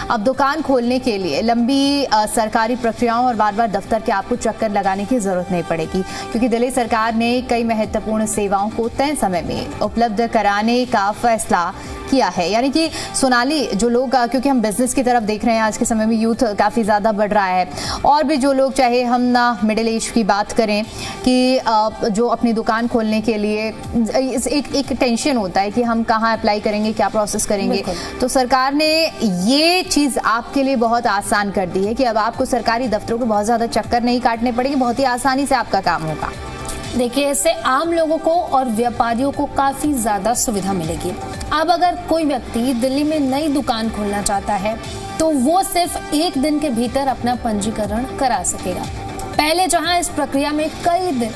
अब दुकान खोलने के लिए लंबी सरकारी प्रक्रियाओं और बार बार दफ्तर के आपको चक्कर लगाने की जरूरत नहीं पड़ेगी, क्योंकि दिल्ली सरकार ने कई महत्वपूर्ण सेवाओं को तय समय में उपलब्ध कराने का फैसला किया है। यानी कि सोनाली, जो लोग, क्योंकि हम बिजनेस की तरफ देख रहे हैं, आज के समय में यूथ काफ़ी ज़्यादा बढ़ रहा है, और भी जो लोग, चाहे हम ना मिडिल एज की बात करें कि जो अपनी दुकान खोलने के लिए एक टेंशन होता है कि हम कहाँ अप्लाई करेंगे, क्या प्रोसेस करेंगे, तो सरकार ने ये चीज़ आपके लिए बहुत आसान कर दी है कि अब आपको सरकारी दफ्तरों को बहुत ज़्यादा चक्कर नहीं काटने पड़ेंगे, बहुत ही आसानी से आपका काम होगा। देखिए, इससे आम लोगों को और व्यापारियों को काफ़ी ज़्यादा सुविधा मिलेगी। अब अगर कोई व्यक्ति दिल्ली में नई दुकान खोलना चाहता है तो वो सिर्फ 1 दिन के भीतर अपना पंजीकरण करा सकेगा। पहले जहां इस प्रक्रिया में कई दिन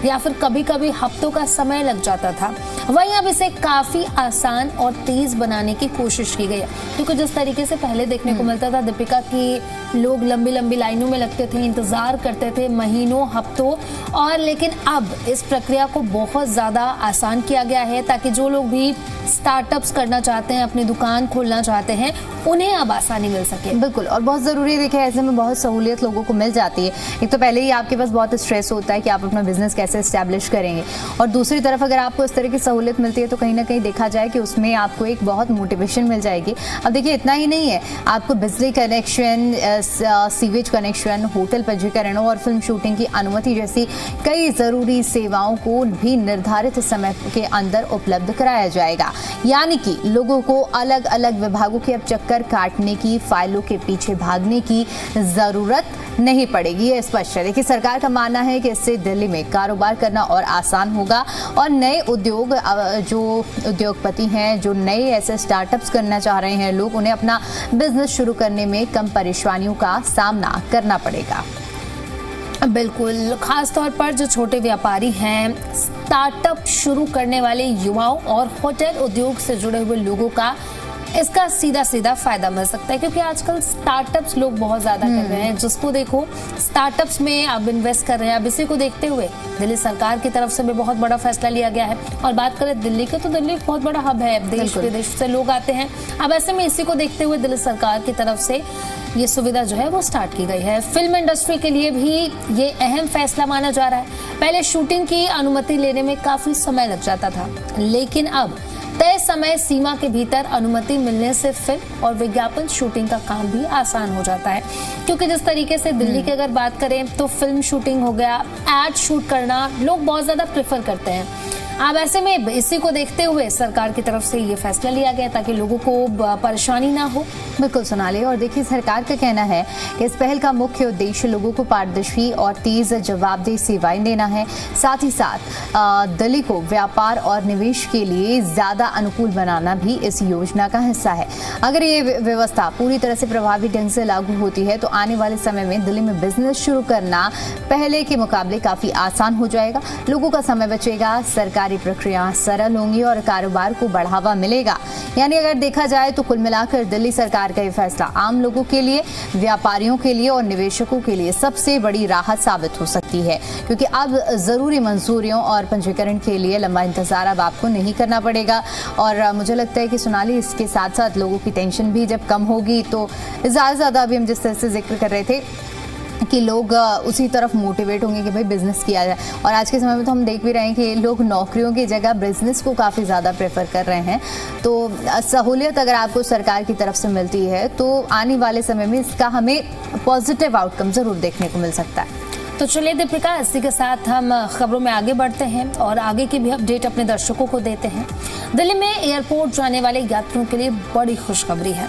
या फिर कभी कभी हफ्तों का समय लग जाता था, वहीं अब इसे काफी आसान और तेज बनाने की कोशिश की गई है। क्योंकि जिस तरीके से पहले देखने को मिलता था दीपिका की लोग लंबी लंबी लाइनों में लगते थे, इंतजार करते थे महीनों हफ्तों, और लेकिन अब इस प्रक्रिया को बहुत ज्यादा आसान किया गया है ताकि जो लोग भी स्टार्टअप्स करना चाहते हैं, अपनी दुकान खोलना चाहते हैं, उन्हें अब आसानी मिल सके। बिल्कुल, और बहुत ज़रूरी है। देखिए, ऐसे में बहुत सहूलियत लोगों को मिल जाती है। एक तो पहले ही आपके पास बहुत स्ट्रेस होता है कि आप अपना बिजनेस कैसे इस्टेब्लिश करेंगे, और दूसरी तरफ अगर आपको इस तरह की सहूलियत मिलती है तो कहीं ना कहीं देखा जाए कि उसमें आपको एक बहुत मोटिवेशन मिल जाएगी। अब देखिए, इतना ही नहीं है, आपको बिजली कनेक्शन, सीवेज कनेक्शन, होटल पंजीकरणों और फिल्म शूटिंग की अनुमति जैसी कई ज़रूरी सेवाओं को भी निर्धारित समय के अंदर उपलब्ध कराया जाएगा। यानी कि लोगों को अलग अलग विभागों के अब चक्कर काटने की, फाइलों के पीछे भागने की जरूरत नहीं पड़ेगी। ये स्पष्ट है। देखिए, सरकार का मानना है कि इससे दिल्ली में कारोबार करना और आसान होगा, और नए उद्योग, जो उद्योगपति हैं, जो नए ऐसे स्टार्टअप्स करना चाह रहे हैं लोग, उन्हें अपना बिजनेस शुरू करने में कम परेशानियों का सामना करना पड़ेगा। बिल्कुल, खास तौर पर जो छोटे व्यापारी हैं, स्टार्टअप शुरू करने वाले युवाओं और होटल उद्योग से जुड़े हुए लोगों का इसका सीधा सीधा फायदा मिल सकता है। क्योंकि आजकल स्टार्टअप्स लोग बहुत ज्यादा कर रहे हैं, जिसको देखो स्टार्टअप्स में अब इन्वेस्ट कर रहे हैं। अब इसी को देखते हुए दिल्ली सरकार की तरफ से भी बहुत बड़ा फैसला लिया गया है। और बात करें दिल्ली के, तो दिल्ली बहुत बड़ा हब है, देश विदेश से लोग आते हैं। अब ऐसे में इसी को देखते हुए दिल्ली सरकार की तरफ से ये सुविधा जो है वो स्टार्ट की गई है। फिल्म इंडस्ट्री के लिए भी ये अहम फैसला माना जा रहा है। पहले शूटिंग की अनुमति लेने में काफी समय लग जाता था, लेकिन अब तय समय सीमा के भीतर अनुमति मिलने से फिल्म और विज्ञापन शूटिंग का काम भी आसान हो जाता है। क्योंकि जिस तरीके से दिल्ली की अगर बात करें तो फिल्म शूटिंग हो गया, एड शूट करना लोग बहुत ज्यादा प्रेफर करते हैं। अब ऐसे में इसी को देखते हुए सरकार की तरफ से ये फैसला लिया गया ताकि लोगों को परेशानी ना हो। बिल्कुल सोनाली, और देखिए, सरकार का कहना है कि इस पहल का मुख्य उद्देश्य लोगों को पारदर्शी और तेज जवाबदेह सेवाएं देना है। साथ ही साथ दिल्ली को व्यापार और निवेश के लिए ज्यादा अनुकूल बनाना भी इस योजना का हिस्सा है। अगर ये व्यवस्था पूरी तरह से प्रभावी ढंग से लागू होती है तो आने वाले समय में दिल्ली में बिजनेस शुरू करना पहले के मुकाबले काफी आसान हो जाएगा। लोगों का समय बचेगा, सरकारी प्रक्रिया सरल होंगी और कारोबार को बढ़ावा मिलेगा। यानी अगर देखा जाए तो कुल मिलाकर दिल्ली सरकार का ये फैसला आम लोगों के लिए, व्यापारियों के लिए और निवेशकों के लिए सबसे बड़ी राहत साबित हो सकती है, क्योंकि अब जरूरी मंजूरियों और पंजीकरण के लिए लंबा इंतजार अब आपको नहीं करना पड़ेगा। और मुझे लगता है कि सोनाली, इसके साथ साथ लोगों की टेंशन भी जब कम होगी तो ज़्यादा अभी हम जिस तरह से जिक्र कर रहे थे कि लोग उसी तरफ मोटिवेट होंगे कि भाई बिजनेस किया जाए। और आज के समय में तो हम देख भी रहे हैं कि लोग नौकरियों की जगह बिजनेस को काफ़ी ज़्यादा प्रेफर कर रहे हैं। तो सहूलियत अगर आपको सरकार की तरफ से मिलती है तो आने वाले समय में इसका हमें पॉजिटिव आउटकम ज़रूर देखने को मिल सकता है। तो चलिए दीपिका, इसी के साथ हम खबरों में आगे बढ़ते हैं और आगे की भी अपडेट अपने दर्शकों को देते हैं। दिल्ली में एयरपोर्ट जाने वाले यात्रियों के लिए बड़ी खुशखबरी है।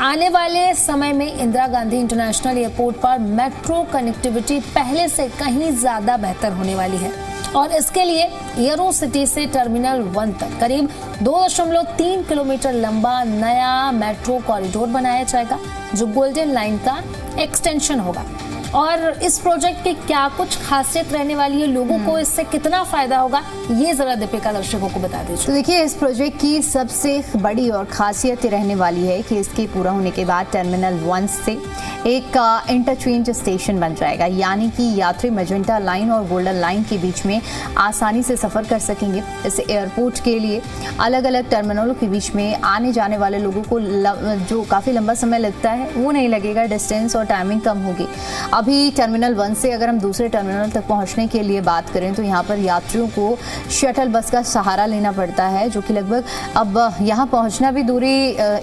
आने वाले समय में इंदिरा गांधी इंटरनेशनल एयरपोर्ट पर मेट्रो कनेक्टिविटी पहले से कहीं ज्यादा बेहतर होने वाली है, और इसके लिए एयरो सिटी से टर्मिनल 1 तक करीब 2.3 किलोमीटर लंबा नया मेट्रो कॉरिडोर बनाया जाएगा, जो गोल्डन लाइन का एक्सटेंशन होगा। और इस प्रोजेक्ट की क्या कुछ खासियत रहने वाली है, लोगों को इससे कितना फायदा होगा, ये जरा दीपिका दर्शकों को बता दीजिए। तो देखिए, इस प्रोजेक्ट की सबसे बड़ी और खासियत रहने वाली है कि इसके पूरा होने के बाद टर्मिनल 1 से एक इंटरचेंज स्टेशन बन जाएगा, यानी कि यात्री मैजेंटा लाइन और गोल्डन लाइन के बीच में आसानी से सफ़र कर सकेंगे। इससे एयरपोर्ट के लिए अलग अलग टर्मिनलों के बीच में आने जाने वाले लोगों को जो काफ़ी लंबा समय लगता है वो नहीं लगेगा, डिस्टेंस और टाइमिंग कम होगी। अभी टर्मिनल 1 से अगर हम दूसरे टर्मिनल तक पहुंचने के लिए बात करें तो यहाँ पर यात्रियों को शटल बस का सहारा लेना पड़ता है, जो कि लगभग अब यहाँ पहुँचना भी दूरी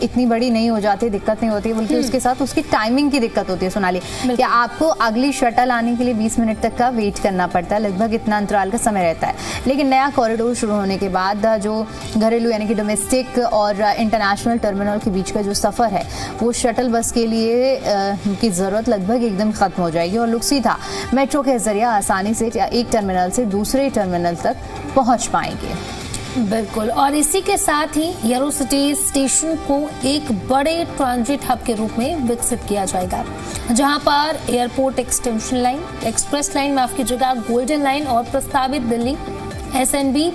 इतनी बड़ी नहीं हो जाती, दिक्कत नहीं होती, बल्कि उसके साथ उसकी टाइमिंग की दिक्कत होती है। सोनाली, कि आपको अगली शटल आने के लिए 20 मिनट तक का वेट करना पड़ता है, लगभग इतना अंतराल का समय रहता है। लेकिन नया कॉरिडोर शुरू होने के बाद जो घरेलू यानी कि डोमेस्टिक और इंटरनेशनल टर्मिनल के बीच का जो सफ़र है वो शटल बस के लिए की ज़रूरत लगभग एकदम ख़त्म हो जाएगी और लोग सीधा मेट्रो के ज़रिए आसानी से एक टर्मिनल से दूसरे टर्मिनल तक पहुँच पाएंगे। बिल्कुल, और इसी के साथ ही एयरोसिटी स्टेशन को एक बड़े ट्रांजिट हब के रूप में विकसित किया जाएगा, जहां पर airport extension line, express line, माफ कीजिएगा, गोल्डन लाइन और प्रस्तावित दिल्ली एसएनबी,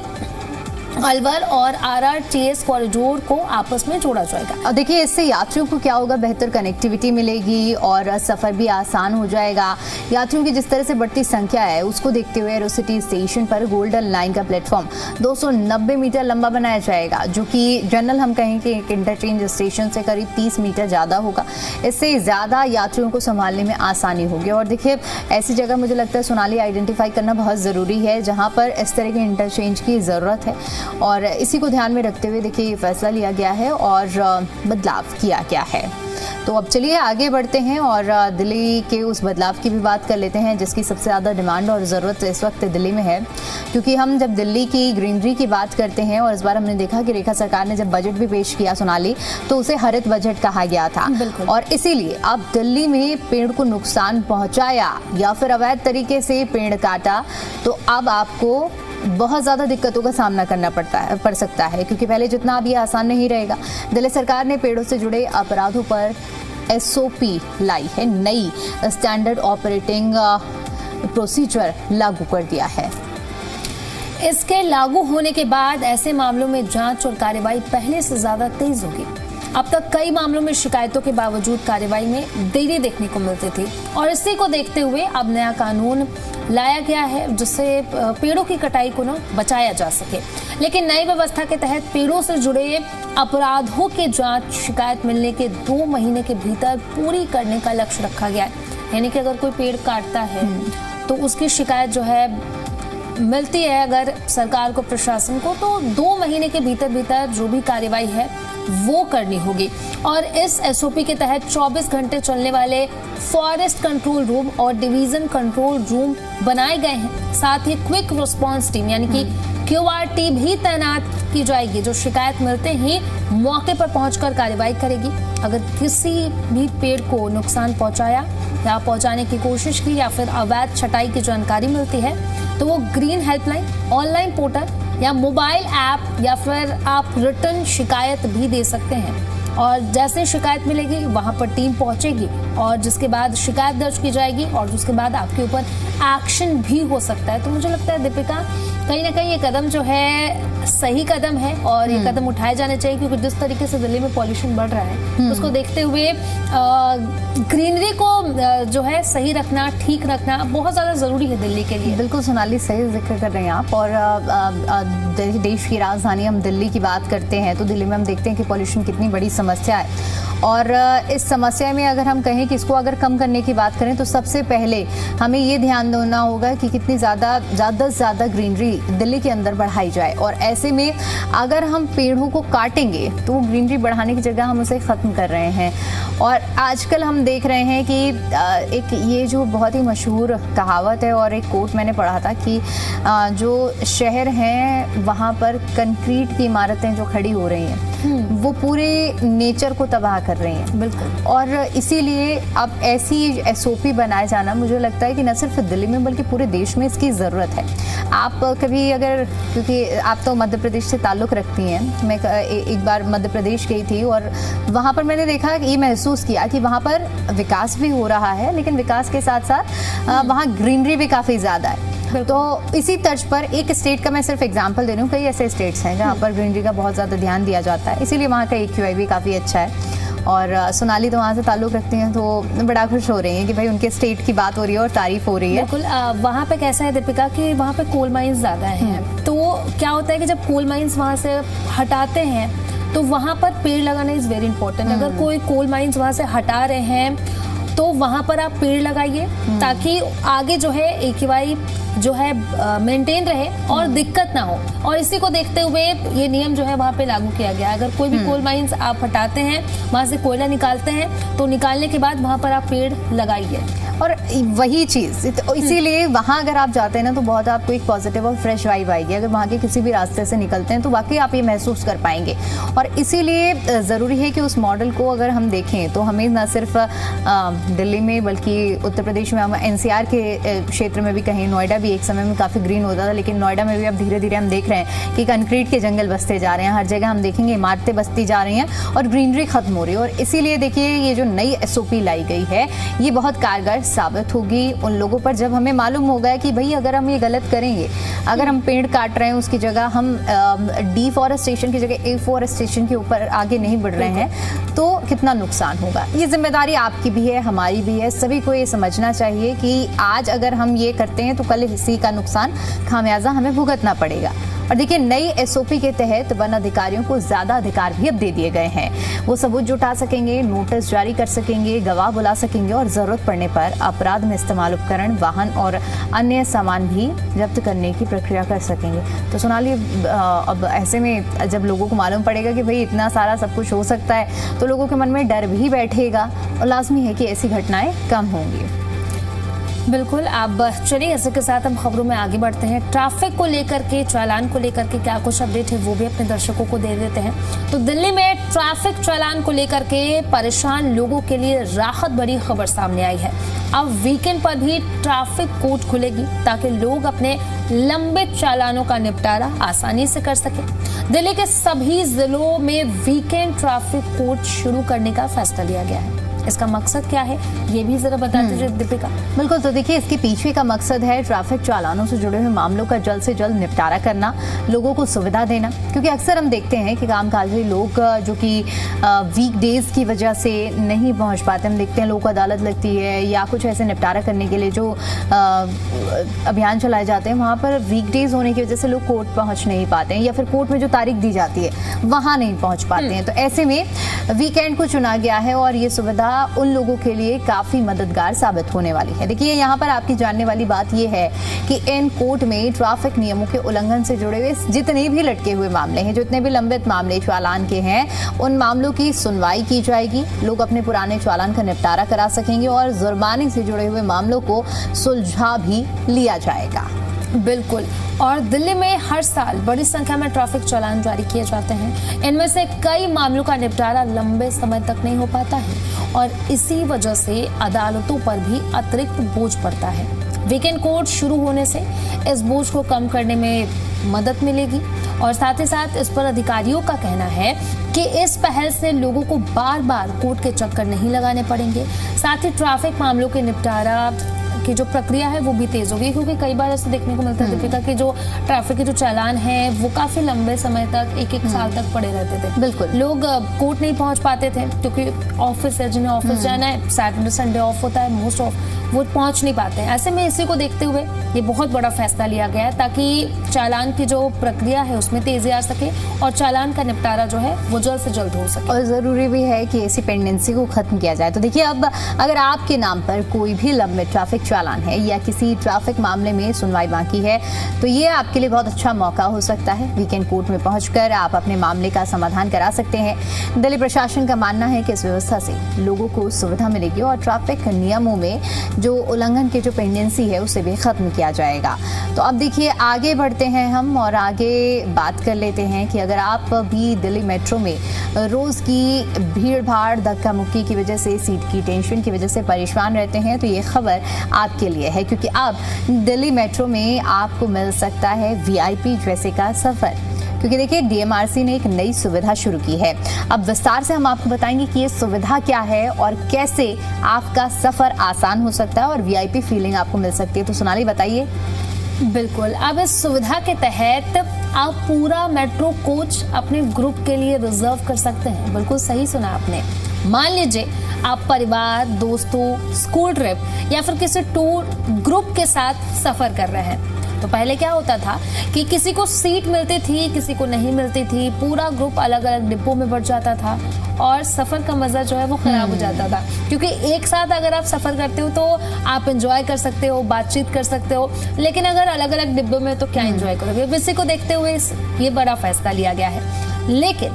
अलवर और आरआरटीएस कॉरिडोर को आपस में जोड़ा जाएगा। और देखिए, इससे यात्रियों को क्या होगा, बेहतर कनेक्टिविटी मिलेगी और सफ़र भी आसान हो जाएगा। यात्रियों की जिस तरह से बढ़ती संख्या है उसको देखते हुए एयरोसिटी स्टेशन पर गोल्डन लाइन का प्लेटफॉर्म 290 मीटर लंबा बनाया जाएगा, जो कि जनरल हम कहें कि एक इंटरचेंज स्टेशन से करीब 30 मीटर ज़्यादा होगा। इससे ज़्यादा यात्रियों को संभालने में आसानी होगी। और देखिए, ऐसी जगह मुझे लगता है सोनाली आइडेंटिफाई करना बहुत ज़रूरी है जहाँ पर इस तरह के इंटरचेंज की ज़रूरत है, और इसी को ध्यान में रखते हुए देखिए ये फैसला लिया गया है और बदलाव किया गया है। तो अब चलिए आगे बढ़ते हैं और दिल्ली के उस बदलाव की भी बात कर लेते हैं जिसकी सबसे ज़्यादा डिमांड और ज़रूरत इस वक्त दिल्ली में है, क्योंकि हम जब दिल्ली की ग्रीनरी की बात करते हैं, और इस बार हमने देखा कि रेखा सरकार ने जब बजट भी पेश किया सोनाली, तो उसे हरित बजट कहा गया था। और इसीलिए अब दिल्ली में पेड़ को नुकसान पहुँचाया या फिर अवैध तरीके से पेड़ काटा तो अब आपको बहुत ज़्यादा दिक्कतों का सामना करना पड़ सकता है, क्योंकि पहले जितना अब ये आसान नहीं रहेगा। दिल्ली सरकार ने पेड़ों से जुड़े अपराधों पर एसओपी लाई है, नई स्टैंडर्ड ऑपरेटिंग प्रोसीजर लागू कर दिया है। इसके लागू होने के बाद ऐसे मामलों में जांच और कार्रवाई पहले से ज्यादा तेज होगी। अब तक कई मामलों में शिकायतों के बावजूद कार्रवाई में देरी देखने को मिलती थी, और इसी को देखते हुए अब नया कानून लाया गया है जिससे पेड़ों की कटाई को न बचाया जा सके। लेकिन नई व्यवस्था के तहत पेड़ों से जुड़े अपराधों की जांच शिकायत मिलने के 2 महीने के भीतर पूरी करने का लक्ष्य रखा गया है। यानी कि अगर कोई पेड़ काटता है तो उसकी शिकायत जो है मिलती है अगर सरकार को, प्रशासन को, तो 2 महीने के भीतर जो भी कार्रवाई है वो करनी होगी। और इस एसओपी के तहत 24 घंटे चलने वाले फॉरेस्ट कंट्रोल रूम और डिवीजन कंट्रोल रूम बनाए गए हैं। साथ ही क्विक रिस्पांस टीम यानी कि क्यूआरटी भी तैनात की जाएगी, जो शिकायत मिलते ही मौके पर पहुंचकर कार्रवाई करेगी। अगर किसी भी पेड़ को नुकसान पहुंचाया या पहुंचाने की कोशिश की या फिर अवैध छटाई की जानकारी मिलती है तो वो ग्रीन हेल्पलाइन, ऑनलाइन पोर्टल या मोबाइल ऐप या फिर आप रिटर्न शिकायत भी दे सकते हैं। और जैसे शिकायत मिलेगी वहां पर टीम पहुंचेगी और जिसके बाद शिकायत दर्ज की जाएगी और उसके बाद आपके ऊपर एक्शन भी हो सकता है। तो मुझे लगता है दीपिका, कहीं ना कहीं ये कदम जो है सही कदम है और ये कदम उठाए जाने चाहिए, क्योंकि जिस तरीके से दिल्ली में पॉल्यूशन बढ़ रहा है उसको देखते हुए ग्रीनरी को जो है सही रखना, ठीक रखना बहुत ज्यादा जरूरी है दिल्ली के लिए। बिल्कुल सोनाली, सही जिक्र कर रहे हैं आप। और देश की राजधानी हम दिल्ली की बात करते हैं तो दिल्ली में हम देखते हैं कि पॉल्यूशन कितनी बड़ी समस्या है, और इस समस्या में अगर हम कहें कि इसको अगर कम करने की बात करें तो सबसे पहले हमें ये ध्यान देना होगा कि कितनी ज़्यादा से ज़्यादा ग्रीनरी दिल्ली के अंदर बढ़ाई जाए। और ऐसे में अगर हम पेड़ों को काटेंगे तो वो ग्रीनरी बढ़ाने की जगह हम उसे ख़त्म कर रहे हैं। और आजकल हम देख रहे हैं कि एक ये जो बहुत ही मशहूर कहावत है और एक कोट मैंने पढ़ा था कि जो शहर हैं वहाँ पर कंक्रीट की इमारतें जो खड़ी हो रही हैं वो पूरे नेचर को तबाह कर रही हैं। बिल्कुल। और इसीलिए अब ऐसी एसओपी बनाए जाना मुझे लगता है कि न सिर्फ दिल्ली में बल्कि पूरे देश में इसकी ज़रूरत है। आप कभी अगर, क्योंकि आप तो मध्य प्रदेश से ताल्लुक़ रखती हैं, मैं एक बार मध्य प्रदेश गई थी और वहाँ पर मैंने देखा, ये महसूस किया कि वहाँ पर विकास भी हो रहा है लेकिन विकास के साथ साथ वहाँ ग्रीनरी भी काफ़ी ज़्यादा है। तो इसी तर्ज पर एक स्टेट का मैं सिर्फ एग्जांपल दे रही हूँ, कई ऐसे स्टेट्स हैं जहाँ पर ग्रीनरी का बहुत ज़्यादा ध्यान दिया जाता है, इसीलिए वहाँ का AQI भी काफ़ी अच्छा है। और सोनाली तो वहाँ से ताल्लुक़ रखती हैं, तो बड़ा खुश हो रही हैं कि भाई उनके स्टेट की बात हो रही है और तारीफ हो रही है। बिल्कुल, वहाँ पे कैसा है दीपिका कि वहाँ पे कोल माइंस ज़्यादा हैं, तो क्या होता है कि जब कोल माइंस वहाँ से हटाते हैं तो वहाँ पर पेड़ लगाना इज़ वेरी इंपॉर्टेंट। अगर कोई कोल माइंस वहाँ से हटा रहे हैं तो वहाँ पर आप पेड़ लगाइए ताकि आगे जो है AQI जो है मेंटेन रहे और दिक्कत ना हो। और इसी को देखते हुए ये नियम जो है वहाँ पे लागू किया गया है। अगर कोई भी कोल माइंस आप हटाते हैं, वहाँ से कोयला निकालते हैं, तो निकालने के बाद वहाँ पर आप पेड़ लगाइए। और वही चीज़ इसीलिए वहाँ अगर आप जाते हैं ना तो बहुत आपको एक पॉजिटिव और फ्रेश वाइब आएगी। अगर वहाँ के किसी भी रास्ते से निकलते हैं तो वाकई आप ये महसूस कर पाएंगे। और इसीलिए ज़रूरी है कि उस मॉडल को अगर हम देखें तो हमें न सिर्फ दिल्ली में बल्कि उत्तर प्रदेश में, हम NCR के क्षेत्र में भी कहीं, नोएडा भी एक समय में काफ़ी ग्रीन होता था, लेकिन नोएडा में भी अब धीरे धीरे हम देख रहे हैं कि कंक्रीट के जंगल बसते जा रहे हैं। हर जगह हम देखेंगे इमारतें बसती जा रही हैं और ग्रीनरी खत्म हो रही है। और इसीलिए देखिए ये जो नई SOP लाई गई है ये बहुत कारगर साबित होगी उन लोगों पर, जब हमें मालूम होगा कि भाई अगर हम ये गलत करेंगे, अगर हम पेड़ काट रहे हैं उसकी जगह हम डिफॉरेस्टेशन की जगह एफॉरेस्टेशन के ऊपर आगे नहीं बढ़ रहे हैं तो कितना नुकसान होगा। ये जिम्मेदारी आपकी भी है, हमारी भी है, सभी को ये समझना चाहिए कि आज अगर हम ये करते हैं तो कल इसी का नुकसान, खामियाजा हमें भुगतना पड़ेगा। और देखिए नई SOP के तहत वन अधिकारियों को ज्यादा अधिकार भी अब दे दिए गए हैं। वो सबूत जुटा सकेंगे, नोटिस जारी कर सकेंगे, गवाह बुला सकेंगे और जरूरत पड़ने पर अपराध में इस्तेमाल उपकरण, वाहन और अन्य सामान भी जब्त करने की प्रक्रिया कर सकेंगे। तो सोनाली, अब ऐसे में जब लोगों को मालूम पड़ेगा कि भाई इतना सारा सब कुछ हो सकता है तो लोगों के मन में डर भी बैठेगा और लाजमी है कि ऐसी घटनाएं कम होंगी। बिल्कुल। अब चलिए इसी के साथ हम खबरों में आगे बढ़ते हैं। ट्रैफिक को लेकर के, चालान को लेकर के क्या कुछ अपडेट है वो भी अपने दर्शकों को दे देते हैं। तो दिल्ली में ट्रैफिक चालान को लेकर के परेशान लोगों के लिए राहत भरी खबर सामने आई है। अब वीकेंड पर भी ट्रैफिक कोर्ट खुलेगी ताकि लोग अपने लंबित चालानों का निपटारा आसानी से कर सके। दिल्ली के सभी जिलों में वीकेंड ट्रैफिक कोर्ट शुरू करने का फैसला लिया गया है। इसका मकसद क्या है ये भी जरा बता दीजिए दीपिका। बिल्कुल, तो देखिए इसके पीछे का मकसद है ट्रैफिक चालानों से जुड़े हुए मामलों का जल्द से जल्द निपटारा करना, लोगों को सुविधा देना। क्योंकि अक्सर हम देखते हैं कि कामकाजी लोग जो कि वीकडेज की वजह से नहीं पहुंच पाते, हम देखते हैं लोग अदालत लगती है या कुछ ऐसे निपटारा करने के लिए जो अभियान चलाए जाते हैं, वहाँ पर वीकडेज होने की वजह से लोग कोर्ट पहुँच नहीं पाते हैं या फिर कोर्ट में जो तारीख दी जाती है वहाँ नहीं पहुँच पाते हैं। तो ऐसे में वीकेंड को चुना गया है और ये सुविधा उन लोगों के लिए काफी मददगार साबित होने वाली है। देखिए यहाँ पर आपकी जानने वाली बात यह है कि इन कोर्ट में ट्रैफिक नियमों के उल्लंघन से जुड़े हुए जितने भी लटके हुए मामले हैं, जितने भी लंबित मामले चालान के हैं, उन मामलों की सुनवाई की जाएगी। लोग अपने पुराने चालान का निपटारा करा सकेंगे और जुर्माने से जुड़े हुए मामलों को सुलझा भी लिया जाएगा। बिल्कुल। और दिल्ली में हर साल बड़ी संख्या में ट्रैफिक चालान जारी किए जाते हैं। इनमें से कई मामलों का निपटारा लंबे समय तक नहीं हो पाता है और इसी वजह से अदालतों पर भी अतिरिक्त बोझ पड़ता है। वीकेंड कोर्ट शुरू होने से इस बोझ को कम करने में मदद मिलेगी और साथ ही साथ इस पर अधिकारियों का कहना है कि इस पहल से लोगों को बार बार कोर्ट के चक्कर नहीं लगाने पड़ेंगे। साथ ही ट्रैफिक मामलों के निपटारा की जो प्रक्रिया है वो भी तेज होगी, क्योंकि कई बार ऐसे देखने को मिलता है दीपिका कि जो ट्रैफिक के जो चालान है वो काफी लंबे समय तक, एक साल तक पड़े रहते थे। बिल्कुल, लोग कोर्ट नहीं पहुंच पाते थे क्योंकि ऑफिस है, जिन्हें ऑफिस जाना है, सैटरडे संडे ऑफ होता है, मोस्ट ऑफ वो पहुंच नहीं पाते हैं। ऐसे में इसी को देखते हुए ये बहुत बड़ा फैसला लिया गया है ताकि चालान की जो प्रक्रिया है उसमें तेजी आ सके और चालान का निपटारा जो है वो जल्द से जल्द हो सके। और जरूरी भी है कि ऐसी पेंडेंसी को खत्म किया जाए। तो देखिए अब अगर आपके नाम पर कोई भी लंबित ट्रैफिक चालान है या किसी ट्रैफिक मामले में सुनवाई बाकी है तो ये आपके लिए बहुत अच्छा मौका हो सकता है। वीकेंड कोर्ट में पहुंचकर आप अपने मामले का समाधान करा सकते हैं। दिल्ली प्रशासन का मानना है कि इस व्यवस्था से लोगों को सुविधा मिलेगी और ट्रैफिक नियमों में जो उल्लंघन की जो पेंडेंसी है उसे भी खत्म किया जाएगा। तो अब देखिए आगे बढ़ते हैं हम और आगे बात कर लेते हैं कि अगर आप भी दिल्ली मेट्रो में रोज की भीड़ भाड़, धक्का मुक्की की वजह से, सीट की टेंशन की वजह से परेशान रहते हैं तो ये खबर आपके लिए है, क्योंकि अब दिल्ली मेट्रो में आपको मिल सकता है VIP जैसे का सफर। क्योंकि देखिए DMRC ने एक नई सुविधा शुरू की है। अब विस्तार से हम आपको बताएंगे कि ये सुविधा क्या है और कैसे आपका सफर आसान हो सकता है और VIP फीलिंग आपको मिल सकती है। तो सोनाली बताइए। बिल्कुल, अब इस सुविधा के तहत आप पूरा मेट्रो कोच अपने ग्रुप के लिए रिजर्व कर सकते हैं। बिल्कुल सही सुना आपने। मान लीजिए आप परिवार, दोस्तों, स्कूल ट्रिप या फिर किसी टूर ग्रुप के साथ सफर कर रहे हैं। तो पहले क्या होता था कि किसी को सीट मिलती थी, किसी को नहीं मिलती थी, पूरा ग्रुप अलग अलग डिब्बों में बढ़ जाता था और सफर का मजा जो है वो खराब हो जाता था। क्योंकि एक साथ अगर आप सफर करते हो तो आप एंजॉय कर सकते हो, बातचीत कर सकते हो, लेकिन अगर अलग अलग डिब्बों में तो क्या एंजॉय करोगे। इसी को देखते हुए ये बड़ा फैसला लिया गया है। लेकिन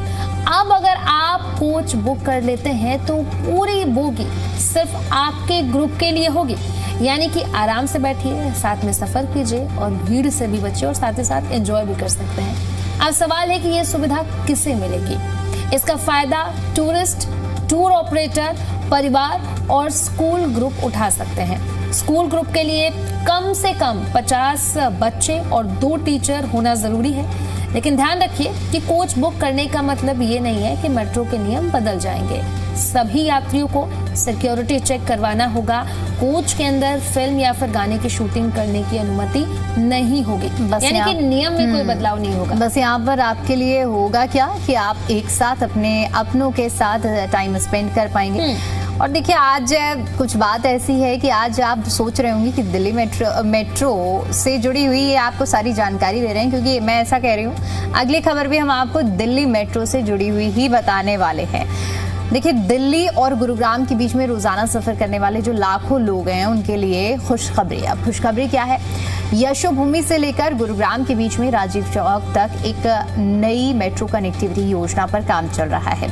अब अगर आप कोच बुक कर लेते हैं तो पूरी बोगी सिर्फ आपके ग्रुप के लिए होगी, यानी कि आराम से बैठिए, साथ में सफर कीजिए और भीड़ से भी बचिए और साथ ही साथ एंजॉय भी कर सकते हैं। अब सवाल है कि ये सुविधा किसे मिलेगी। इसका फायदा टूरिस्ट, टूर ऑपरेटर, परिवार और स्कूल ग्रुप उठा सकते हैं। स्कूल ग्रुप के लिए कम से कम 50 बच्चे और 2 टीचर होना जरूरी है। लेकिन ध्यान रखिए कि कोच बुक करने का मतलब ये नहीं है कि मेट्रो के नियम बदल जाएंगे। सभी यात्रियों को सिक्योरिटी चेक करवाना होगा। कोच के अंदर फिल्म या फिर गाने की शूटिंग करने की अनुमति नहीं होगी, यानी कि नियम में कोई बदलाव नहीं होगा। बस यहाँ पर आपके लिए होगा क्या कि आप एक साथ अपने अपनों के साथ टाइम स्पेंड कर पाएंगे। और देखिए, आज कुछ बात ऐसी है कि आज आप सोच रहे होंगे कि दिल्ली मेट्रो से जुड़ी हुई आपको सारी जानकारी दे रहे हैं, क्योंकि मैं ऐसा कह रही हूँ अगली खबर भी हम आपको दिल्ली मेट्रो से जुड़ी हुई ही बताने वाले हैं। देखिए, दिल्ली और गुरुग्राम के बीच में रोजाना सफर करने वाले जो लाखों लोग हैं उनके लिए खुशखबरी। अब खुशखबरी क्या है? यशोभूमि से लेकर गुरुग्राम के बीच में राजीव चौक तक एक नई मेट्रो कनेक्टिविटी योजना पर काम चल रहा है।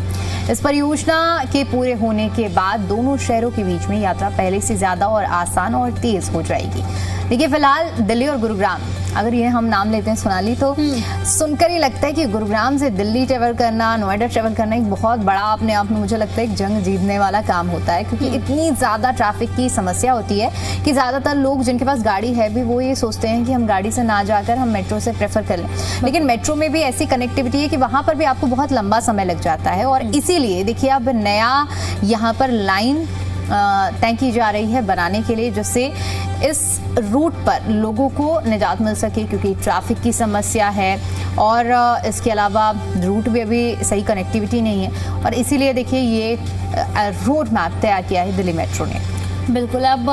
इस परियोजना के पूरे होने के बाद दोनों शहरों के बीच में यात्रा पहले से ज्यादा और आसान और तेज हो जाएगी। देखिए, फिलहाल दिल्ली और गुरुग्राम, अगर ये हम नाम लेते हैं सोनाली, तो सुनकर ही लगता है कि गुरुग्राम से दिल्ली ट्रेवल करना, नोएडा ट्रेवल करना एक बहुत बड़ा, अपने आप में मुझे लगता है एक जंग जीतने वाला काम होता है, क्योंकि इतनी ज्यादा ट्रैफिक की समस्या होती है कि ज्यादातर लोग जिनके पास गाड़ी है भी वो ये सोचते हैं कि हम गाड़ी से ना जाकर हम मेट्रो से प्रेफर कर लें। लेकिन मेट्रो में भी ऐसी कनेक्टिविटी है कि वहां पर भी आपको बहुत लंबा समय लग जाता है और इसीलिए देखिए अब नया यहाँ पर लाइन तय की जा रही है बनाने के लिए, जिससे इस रूट पर लोगों को निजात मिल सके, क्योंकि ट्रैफिक की समस्या है और इसके अलावा रूट भी अभी सही कनेक्टिविटी नहीं है। और इसीलिए देखिए ये रोड मैप तैयार किया है दिल्ली मेट्रो ने। बिल्कुल, अब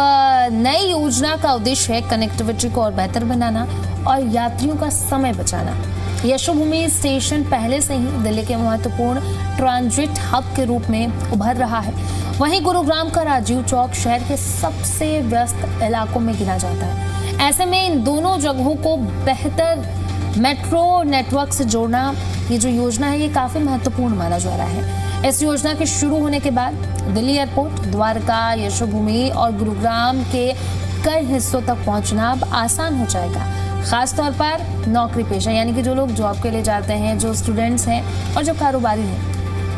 नई योजना का उद्देश्य है कनेक्टिविटी को और बेहतर बनाना और यात्रियों का समय बचाना। यशोभूमि स्टेशन पहले से ही दिल्ली के महत्वपूर्ण ट्रांजिट हब के रूप में उभर रहा है। वहीं गुरुग्राम का राजीव चौक शहर के सबसे व्यस्त इलाकों में गिना जाता है। ऐसे में इन दोनों जगहों को बेहतर मेट्रो नेटवर्क से जोड़ना, ये जो योजना है ये काफी महत्वपूर्ण माना जा रहा है। इस योजना के शुरू होने के बाद दिल्ली एयरपोर्ट, द्वारका, यशोभूमि और गुरुग्राम के कई हिस्सों तक पहुंचना अब आसान हो जाएगा। खास तौर पर नौकरी पेशा, यानी कि जो लोग जॉब के लिए जाते हैं, जो स्टूडेंट्स हैं और जो कारोबारी हैं,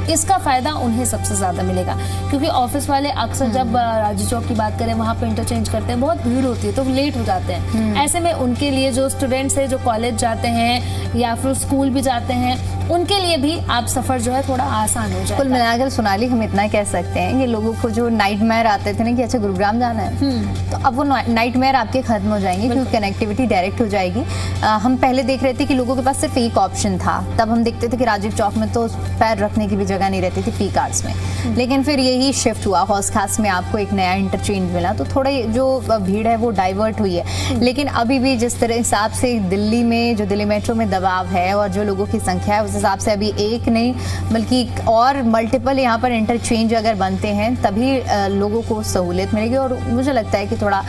इसका फायदा उन्हें सबसे ज्यादा मिलेगा। क्योंकि ऑफिस वाले अक्सर जब राजीव चौक की बात करें वहां पे इंटरचेंज करते हैं, बहुत भीड़ होती है तो लेट हो जाते हैं। ऐसे में उनके लिए जो स्टूडेंट्स हैं, जो कॉलेज जाते हैं या फिर स्कूल भी जाते हैं, उनके लिए भी आप सफर जो है थोड़ा आसान हो जाएगा। कुल मिलाकर सोनाली हम इतना कह सकते हैं कि लोगों को जो नाइटमेयर आते थे ना कि अच्छा गुरुग्राम जाना है, तो अब वो नाइटमेयर आपके खत्म हो जाएंगे, क्योंकि कनेक्टिविटी डायरेक्ट हो जाएगी। हम पहले देख रहे थे कि लोगों के पास सिर्फ एक ऑप्शन था, तब हम देखते थे कि राजीव चौक में तो पैर रखने की भी जगह नहीं रहती थी पीक आवर्स में। लेकिन फिर यही शिफ्ट हुआ, हौस खास में आपको एक नया इंटरचेंज मिला, तो थोड़ा जो भीड़ है वो डाइवर्ट हुई है। लेकिन अभी भी जिस तरह हिसाब से दिल्ली में, जो दिल्ली मेट्रो में दबाव है और जो लोगों की संख्या है, उस हिसाब से अभी एक नहीं बल्कि और मल्टीपल यहाँ पर इंटरचेंज अगर बनते हैं तभी लोगों को सहूलियत मिलेगी और मुझे लगता है कि थोड़ा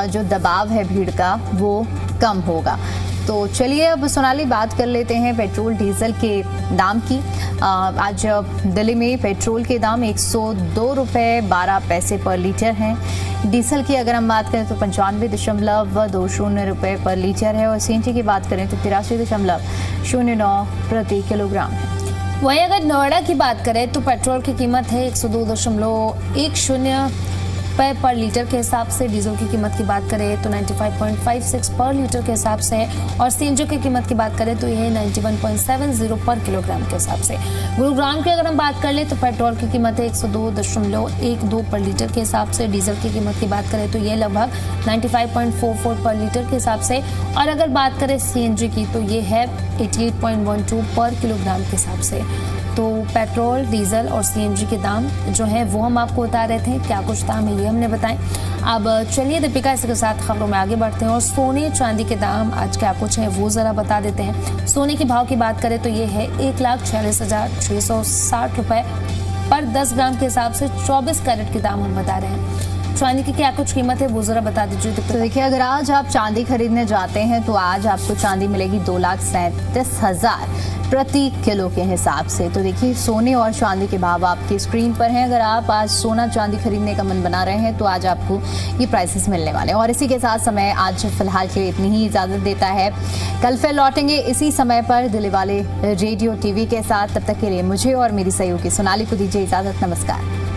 जो दबाव है भीड़ का वो कम होगा। तो चलिए अब सोनाली बात कर लेते हैं पेट्रोल डीजल के दाम की। आज दिल्ली में पेट्रोल के दाम 102 रुपये 12 पैसे पर लीटर हैं। डीजल की अगर हम बात करें तो 95.20 रुपये पर लीटर है और सीएनजी की बात करें तो 83.09 प्रति किलोग्राम है। वहीं अगर नोएडा की बात करें तो पेट्रोल की कीमत है 102.10 रुपये पर लीटर के हिसाब से। डीजल की कीमत की बात करें तो 95.56 पर लीटर के हिसाब से और सीएनजी की कीमत की बात करें तो यह 91.70 पर किलोग्राम के हिसाब से। गुरुग्राम की अगर हम बात कर ले तो पेट्रोल की कीमत है 102.12 पर लीटर के हिसाब से। डीजल की कीमत की बात करें तो यह लगभग 95.44 पर लीटर के हिसाब से और अगर बात करें सीएनजी की तो ये है 88.12 पर किलोग्राम के हिसाब से। तो पेट्रोल, डीजल और सीएनजी के दाम जो है वो हम आपको बता रहे थे, क्या कुछ दाम है ये हमने बताएं। अब चलिए दीपिका, इसके साथ खबरों में आगे बढ़ते हैं और सोने चांदी के दाम आज क्या कुछ है वो जरा बता देते हैं। सोने के भाव की बात करें तो ये है 1,46,660 रुपए पर 10 ग्राम के हिसाब से 24 कैरेट के दाम हम बता रहे हैं। चांदी की क्या कुछ कीमत है वो जरा बता दीजिए। तो देखिए, अगर आज आप चांदी खरीदने जाते हैं तो आज आपको चांदी मिलेगी 2,37,000 प्रति किलो के हिसाब से। तो देखिए, सोने और चांदी के भाव आपकी स्क्रीन पर हैं। अगर आप आज सोना चांदी खरीदने का मन बना रहे हैं तो आज आपको ये प्राइसेस मिलने वाले हैं। और इसी के साथ समय आज फिलहाल के लिए इतनी ही इजाजत देता है। कल फिर लौटेंगे इसी समय पर दिल्ली वाले रेडियो टीवी के साथ। तब तक के लिए मुझे और मेरी सहयोगी सोनाली को दीजिए इजाजत। नमस्कार।